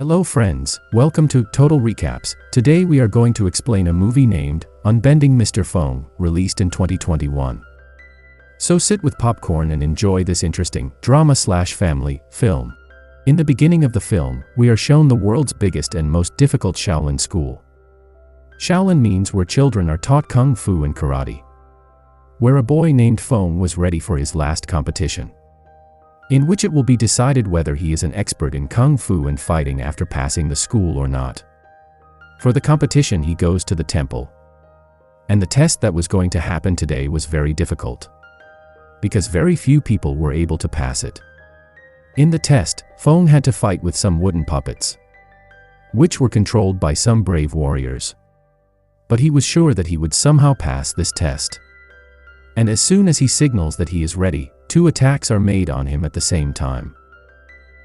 Hello friends, welcome to Total Recaps. Today we are going to explain a movie named Unbending Mr. Fong, released in 2021. So sit with popcorn and enjoy this interesting drama/family film. In the beginning of the film, we are shown the world's biggest and most difficult Shaolin school. Shaolin means where children are taught kung fu and karate. Where a boy named Fong was ready for his last competition, in which it will be decided whether he is an expert in kung fu and fighting after passing the school or not. For the competition he goes to the temple. And the test that was going to happen today was very difficult, because very few people were able to pass it. In the test, Fong had to fight with some wooden puppets, which were controlled by some brave warriors. But he was sure that he would somehow pass this test. And as soon as he signals that he is ready, 2 attacks are made on him at the same time.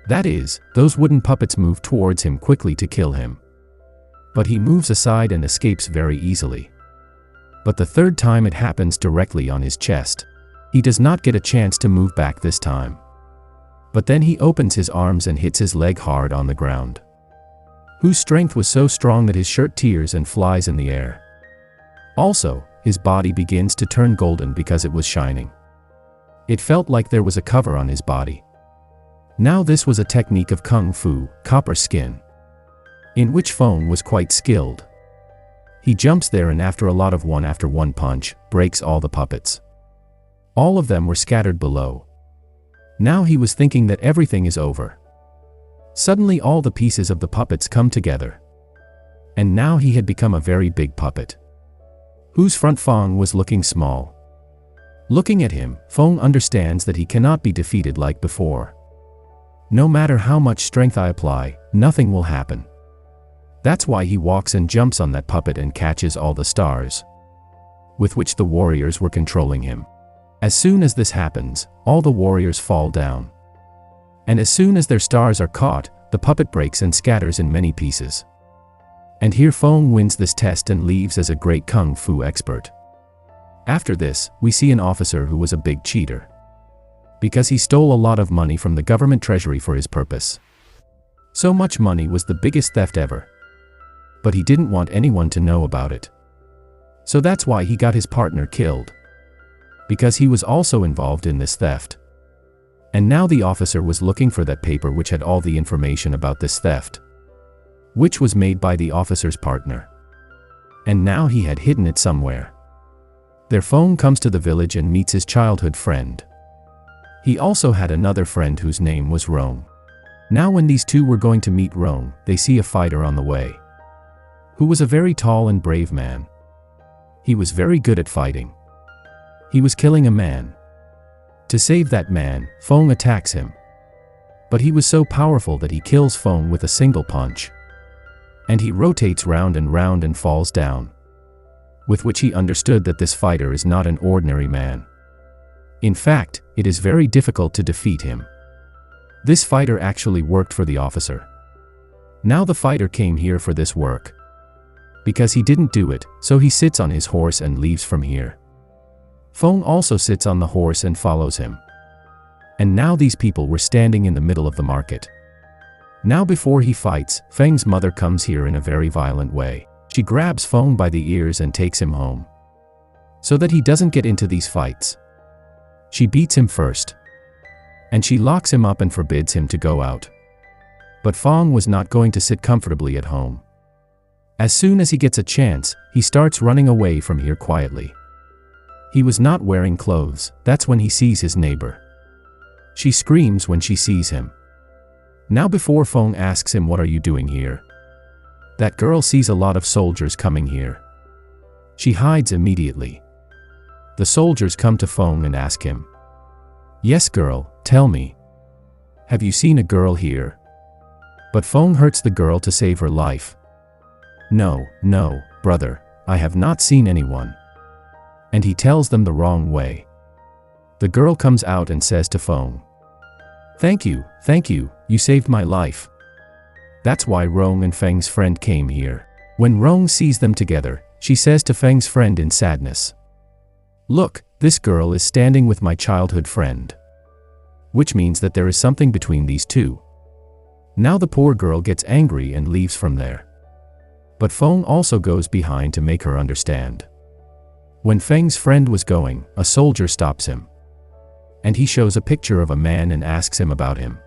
That is, those wooden puppets move towards him quickly to kill him. But he moves aside and escapes very easily. But the third time it happens directly on his chest. He does not get a chance to move back this time. But then he opens his arms and hits his leg hard on the ground, whose strength was so strong that his shirt tears and flies in the air. Also, his body begins to turn golden because it was shining. It felt like there was a cover on his body. Now this was a technique of kung fu, copper skin, in which Fong was quite skilled. He jumps there and after a lot of one after one punch, breaks all the puppets. All of them were scattered below. Now he was thinking that everything is over. Suddenly all the pieces of the puppets come together. And now he had become a very big puppet, whose front Fong was looking small. Looking at him, Fong understands that he cannot be defeated like before. No matter how much strength I apply, nothing will happen. That's why he walks and jumps on that puppet and catches all the stars, with which the warriors were controlling him. As soon as this happens, all the warriors fall down. And as soon as their stars are caught, the puppet breaks and scatters in many pieces. And here Fong wins this test and leaves as a great kung fu expert. After this, we see an officer who was a big cheater, because he stole a lot of money from the government treasury for his purpose. So much money was the biggest theft ever. But he didn't want anyone to know about it. So that's why he got his partner killed, because he was also involved in this theft. And now the officer was looking for that paper which had all the information about this theft, which was made by the officer's partner. And now he had hidden it somewhere. Their Fong comes to the village and meets his childhood friend. He also had another friend whose name was Rong. Now when these two were going to meet Rong, they see a fighter on the way, who was a very tall and brave man. He was very good at fighting. He was killing a man. To save that man, Fong attacks him. But he was so powerful that he kills Fong with a single punch. And he rotates round and falls down, with which he understood that this fighter is not an ordinary man. In fact, it is very difficult to defeat him. This fighter actually worked for the officer. Now the fighter came here for this work, because he didn't do it, so he sits on his horse and leaves from here. Fong also sits on the horse and follows him. And now these people were standing in the middle of the market. Now before he fights, Feng's mother comes here in a very violent way. She grabs Fong by the ears and takes him home, so that he doesn't get into these fights. She beats him first, and she locks him up and forbids him to go out. But Fong was not going to sit comfortably at home. As soon as he gets a chance, he starts running away from here quietly. He was not wearing clothes. That's when he sees his neighbor. She screams when she sees him. Now before Fong asks him, "What are you doing here?" that girl sees a lot of soldiers coming here. She hides immediately. The soldiers come to Fong and ask him, "Yes girl, tell me. Have you seen a girl here?" But Fong hurts the girl to save her life. No, brother, I have not seen anyone." And he tells them the wrong way. The girl comes out and says to Fong, thank you, you saved my life." That's why Rong and Feng's friend came here. When Rong sees them together, she says to Feng's friend in sadness, "Look, this girl is standing with my childhood friend." Which means that there is something between these two. Now the poor girl gets angry and leaves from there. But Feng also goes behind to make her understand. When Feng's friend was going, a soldier stops him. And he shows a picture of a man and asks him about him.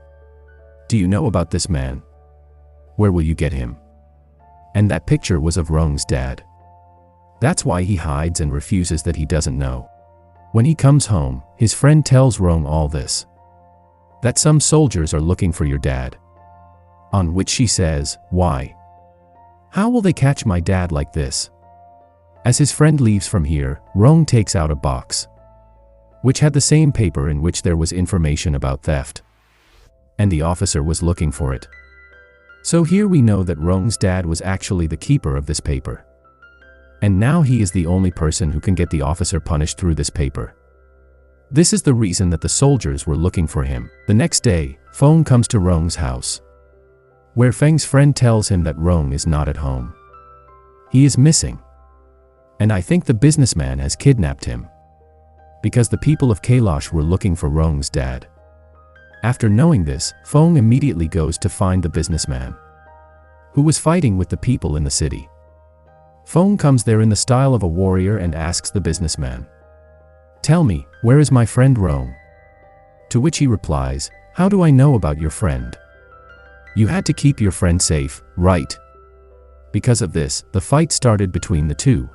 Do you know about this man? Where will you get him? And that picture was of Rong's dad. That's why he hides and refuses that he doesn't know. When he comes home, his friend tells Rong all this. That some soldiers are looking for your dad. On which she says, why? How will they catch my dad like this? As his friend leaves from here, Rong takes out a box, which had the same paper in which there was information about theft. And the officer was looking for it. So here we know that Rong's dad was actually the keeper of this paper. And now he is the only person who can get the officer punished through this paper. This is the reason that the soldiers were looking for him. The next day, Feng comes to Rong's house, where Feng's friend tells him that Rong is not at home. He is missing. And I think the businessman has kidnapped him, because the people of Kailash were looking for Rong's dad. After knowing this, Feng immediately goes to find the businessman, who was fighting with the people in the city. Feng comes there in the style of a warrior and asks the businessman, "Tell me, where is my friend Rong?" To which he replies, "How do I know about your friend? You had to keep your friend safe, right?" Because of this, the fight started between the two.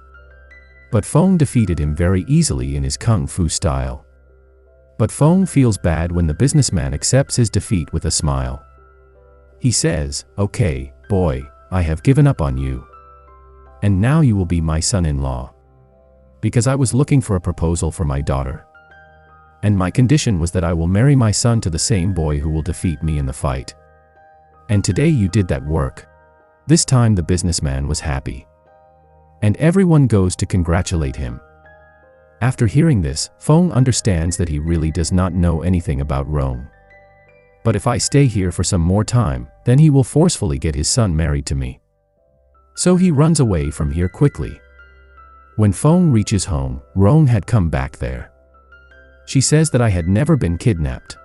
But Feng defeated him very easily in his kung fu style. But Feng feels bad when the businessman accepts his defeat with a smile. He says, "Okay, boy, I have given up on you. And now you will be my son-in-law. Because I was looking for a proposal for my daughter. And my condition was that I will marry my son to the same boy who will defeat me in the fight. And today you did that work." This time the businessman was happy. And everyone goes to congratulate him. After hearing this, Feng understands that he really does not know anything about Rong. But if I stay here for some more time, then he will forcefully get his son married to me. So he runs away from here quickly. When Feng reaches home, Rong had come back there. She says that I had never been kidnapped.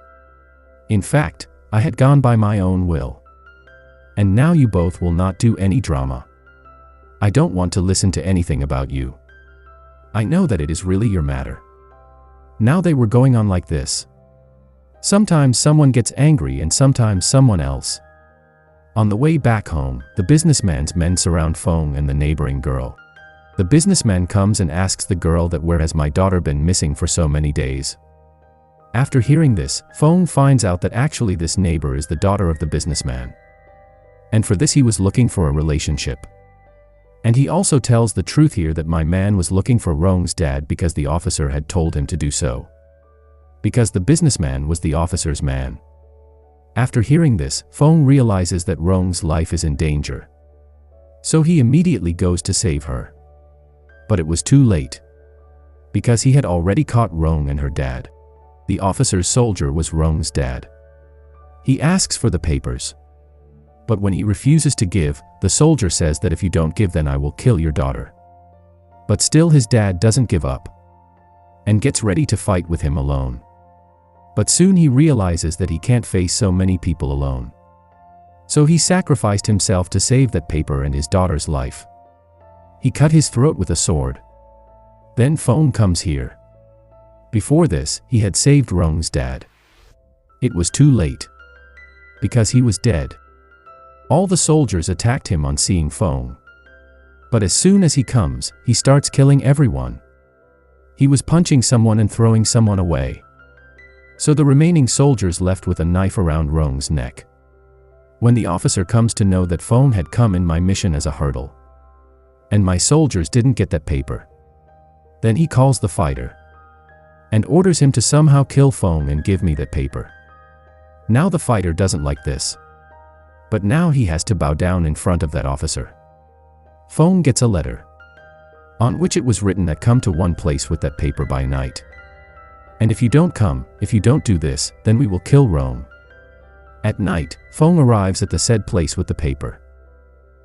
In fact, I had gone by my own will. And now you both will not do any drama. I don't want to listen to anything about you. I know that it is really your matter. Now they were going on like this. Sometimes someone gets angry and sometimes someone else. On the way back home, the businessman's men surround Feng and the neighboring girl. The businessman comes and asks the girl that where has my daughter been missing for so many days. After hearing this, Feng finds out that actually this neighbor is the daughter of the businessman. And for this he was looking for a relationship. And he also tells the truth here that my man was looking for Rong's dad because the officer had told him to do so. Because the businessman was the officer's man. After hearing this, Feng realizes that Rong's life is in danger. So he immediately goes to save her. But it was too late. Because he had already caught Rong and her dad. The officer's soldier was Rong's dad. He asks for the papers. But when he refuses to give, the soldier says that if you don't give then I will kill your daughter. But still his dad doesn't give up. And gets ready to fight with him alone. But soon he realizes that he can't face so many people alone. So he sacrificed himself to save that paper and his daughter's life. He cut his throat with a sword. Then Feng comes here. Before this, he had saved Rong's dad. It was too late. Because he was dead. All the soldiers attacked him on seeing Feng. But as soon as he comes, he starts killing everyone. He was punching someone and throwing someone away. So the remaining soldiers left with a knife around Rong's neck. When the officer comes to know that Feng had come in my mission as a hurdle, and my soldiers didn't get that paper, then he calls the fighter and orders him to somehow kill Feng and give me that paper. Now the fighter doesn't like this. But now he has to bow down in front of that officer. Feng gets a letter, on which it was written that come to one place with that paper by night. And if you don't come, if you don't do this, then we will kill Rong. At night, Feng arrives at the said place with the paper.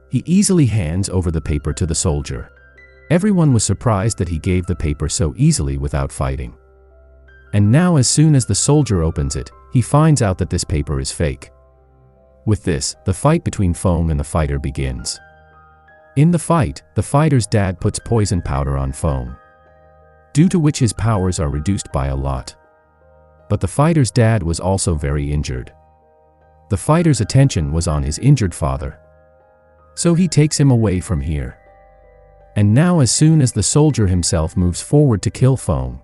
He easily hands over the paper to the soldier. Everyone was surprised that he gave the paper so easily without fighting. And now as soon as the soldier opens it, he finds out that this paper is fake. With this, the fight between Feng and the fighter begins. In the fight, the fighter's dad puts poison powder on Feng, due to which his powers are reduced by a lot. But the fighter's dad was also very injured. The fighter's attention was on his injured father, so he takes him away from here. And now as soon as the soldier himself moves forward to kill Feng,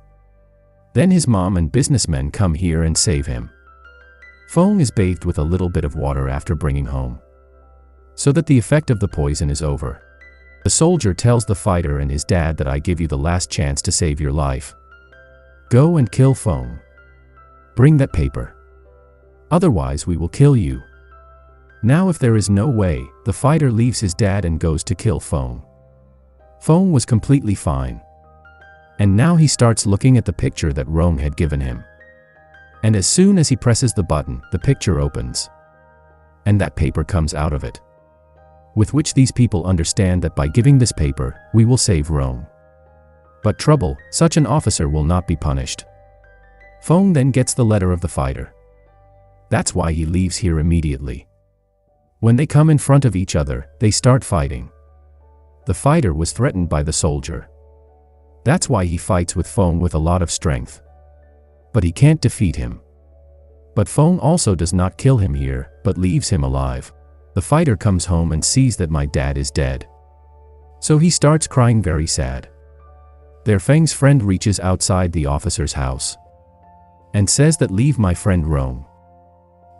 then his mom and businessmen come here and save him. Feng is bathed with a little bit of water after bringing home, so that the effect of the poison is over. The soldier tells the fighter and his dad that I give you the last chance to save your life. Go and kill Feng. Bring that paper. Otherwise we will kill you. Now if there is no way, the fighter leaves his dad and goes to kill Feng. Feng was completely fine. And now he starts looking at the picture that Rong had given him. And as soon as he presses the button, the picture opens. And that paper comes out of it. With which these people understand that by giving this paper, we will save Rong. But trouble, such an officer will not be punished. Feng then gets the letter of the fighter. That's why he leaves here immediately. When they come in front of each other, they start fighting. The fighter was threatened by the soldier. That's why he fights with Feng with a lot of strength. But he can't defeat him. But Feng also does not kill him here, but leaves him alive. The fighter comes home and sees that my dad is dead. So he starts crying very sad. There Feng's friend reaches outside the officer's house and says that leave my friend Rong.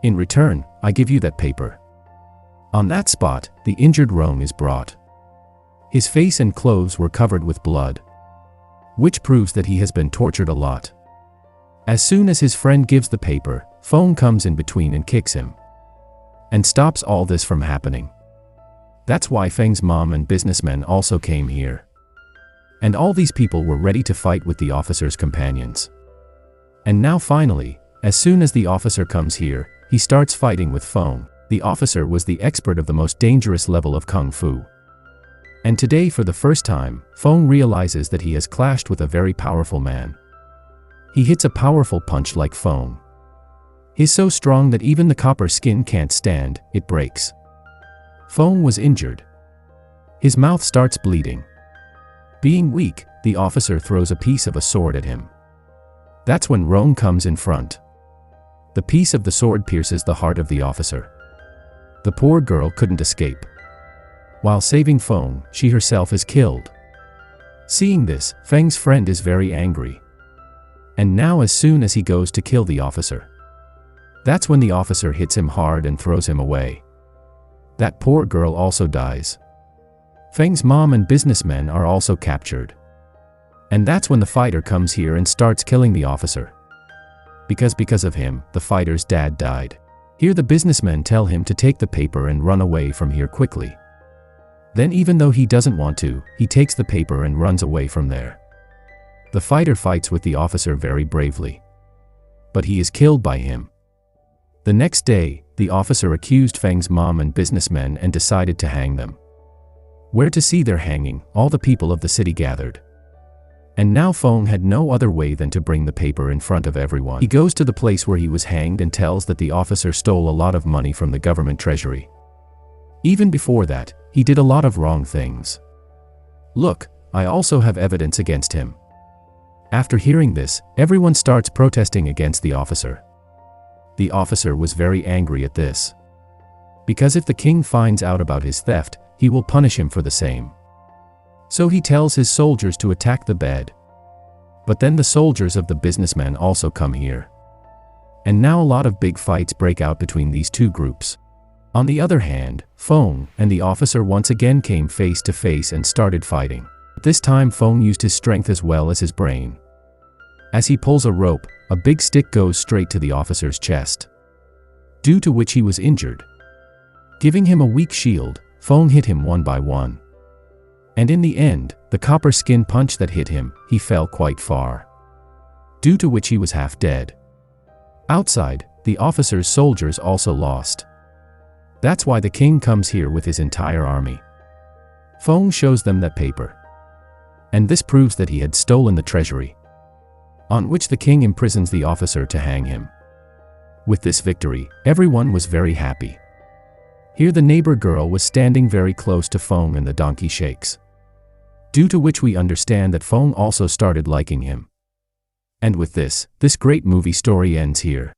In return, I give you that paper. On that spot, the injured Rong is brought. His face and clothes were covered with blood, which proves that he has been tortured a lot. As soon as his friend gives the paper, Feng comes in between and kicks him, and stops all this from happening. That's why Feng's mom and businessmen also came here. And all these people were ready to fight with the officer's companions. And now finally, as soon as the officer comes here, he starts fighting with Feng. The officer was the expert of the most dangerous level of Kung Fu. And today for the first time, Feng realizes that he has clashed with a very powerful man. He hits a powerful punch like Feng. He's so strong that even the copper skin can't stand, it breaks. Feng was injured. His mouth starts bleeding. Being weak, the officer throws a piece of a sword at him. That's when Rong comes in front. The piece of the sword pierces the heart of the officer. The poor girl couldn't escape. While saving Feng, she herself is killed. Seeing this, Feng's friend is very angry. And now as soon as he goes to kill the officer, that's when the officer hits him hard and throws him away. That poor girl also dies. Feng's mom and businessmen are also captured. And that's when the fighter comes here and starts killing the officer. Because of him, the fighter's dad died. Here the businessmen tell him to take the paper and run away from here quickly. Then even though he doesn't want to, he takes the paper and runs away from there. The fighter fights with the officer very bravely. But he is killed by him. The next day, the officer accused Feng's mom and businessmen and decided to hang them. Where to see their hanging, all the people of the city gathered. And now Feng had no other way than to bring the paper in front of everyone. He goes to the place where he was hanged and tells that the officer stole a lot of money from the government treasury. Even before that, he did a lot of wrong things. Look, I also have evidence against him. After hearing this, everyone starts protesting against the officer. The officer was very angry at this. Because if the king finds out about his theft, he will punish him for the same. So he tells his soldiers to attack the bed. But then the soldiers of the businessmen also come here. And now a lot of big fights break out between these two groups. On the other hand, Feng and the officer once again came face to face and started fighting. This time Feng used his strength as well as his brain. As he pulls a rope, a big stick goes straight to the officer's chest, due to which he was injured. Giving him a weak shield, Feng hit him one by one. And in the end, the copper skin punch that hit him, he fell quite far, due to which he was half dead. Outside, the officer's soldiers also lost. That's why the king comes here with his entire army. Feng shows them that paper. And this proves that he had stolen the treasury. On which the king imprisons the officer to hang him. With this victory, everyone was very happy. Here the neighbor girl was standing very close to Feng and the donkey shakes. Due to which we understand that Feng also started liking him. And with this great movie story ends here.